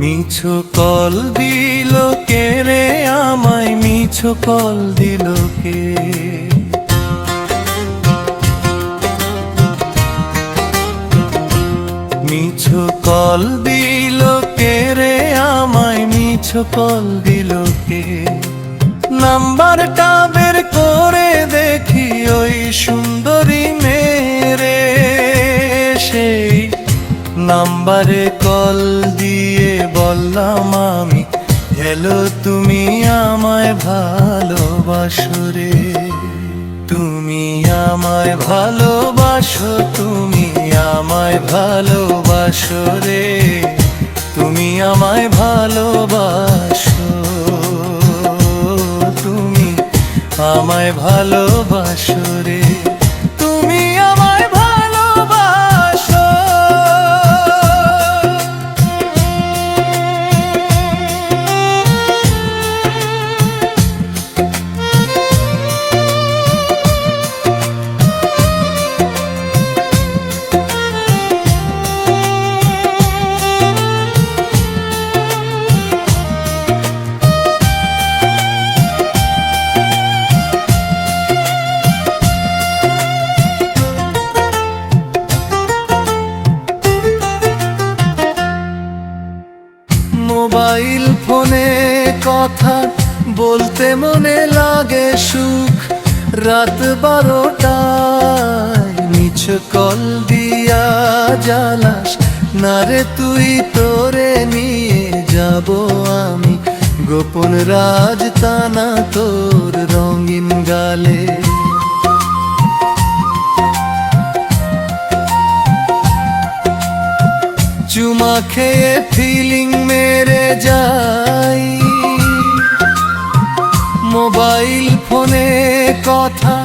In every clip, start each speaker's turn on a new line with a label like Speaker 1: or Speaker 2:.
Speaker 1: মিছো call দিল কে রে আমায়, মিছো কল দিল কে? মিছো কল দিল কে রে আমায়, মিছো কল দিল কে? নাম্বারটা বের করে দেখি ওই সুন্দরী মেরে, সেই নাম্বারে কল দিয়ে বললাম আমি, হ্যালো তুমি আমায় ভালোবাসো রে? তুমি আমায় ভালোবাসো, তুমি আমায় ভালোবাসো রে? তুমি আমায় ভালোবাসো, তুমি আমায় ভালোবাসো রে? তুমি আমায় ভালোবাসো। মোবাইল ফোনে কথা বলতে মনে লাগে সুখ, রাত 12টায় মিছো কল দিয়া জ্বালাস না রে তুই? তোরে নিয়ে যাব আমি গোপন রাজতানা তোর রঙিন গালে। চুমা খেয়ে ফিলিং মেরে যাই, মোবাইল ফোনে কথা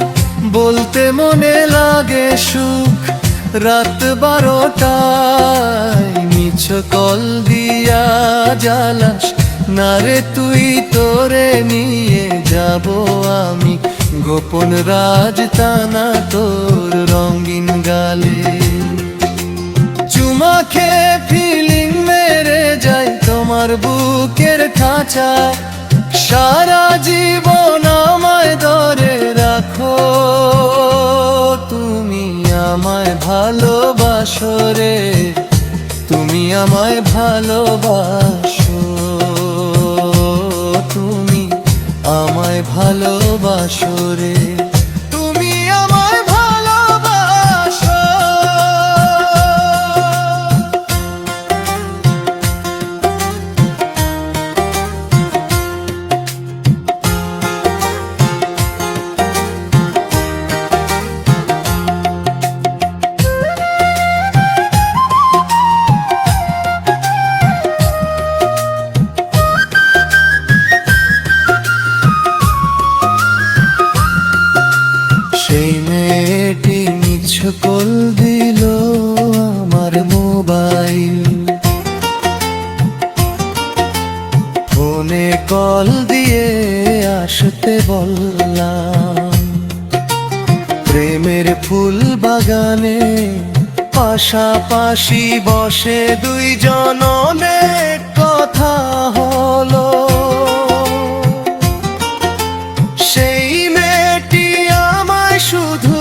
Speaker 1: বলতে মনে লাগে সুখ, রাত 12টায় মিছো কল দিয়া জ্বালাস না রে তুই? তোরে নিয়ে যাব আমি গোপন রাজতানা তোর রঙিন গালে। চুমা খেয়ে ফিলিং মেরে যাই তোমার বুকের খাঁচায়, সারা জীবন আমায় ধরে রাখো। তুমি আমায় ভালোবাসো রে? তুমি আমায় ভালোবাসো, তুমি আমায় ভালোবাসো রে? তুমি আমায় ভালোবাসো। সেই মেয়েটি মিছো কল দিল আমার মোবাইল ফোনে, কল দিয়ে আসতে বললাম প্রেমের ফুল বাগানে, পাশাপাশি বসে দুইজন অনেক কথা হলো। সেই মেয়েটি আমায় শুধু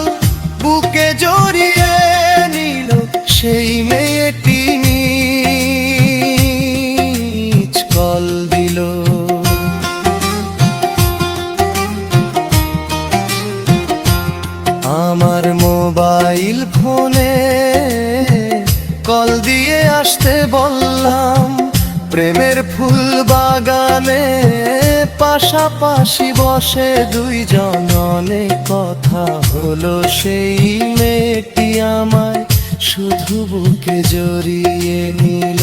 Speaker 1: বুকে জড়িয়ে নিল, সেই মেয়েটি মিছ কল দিল। আমার মোবাইল ফোনে কল দিয়ে আসতে বললাম প্রেমের ফুল বাগানে, পাশাপাশি বসে দুইজন অনেক কথা হলো। সেই মেয়েটি আমায় শুধু বুকে জড়িয়ে নিল।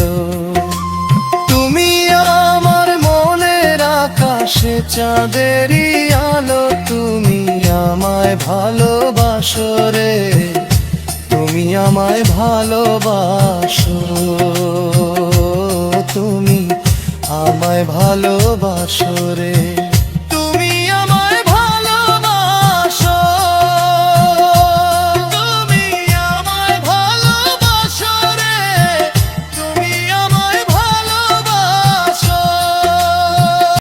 Speaker 1: তুমি আমার মনের আকাশে চাঁদেরই আলো, তুমি আমায় ভালোবাসো রে? তুমি আমায় ভালোবাসো, তুমি আমায় ভালোবাসো রে?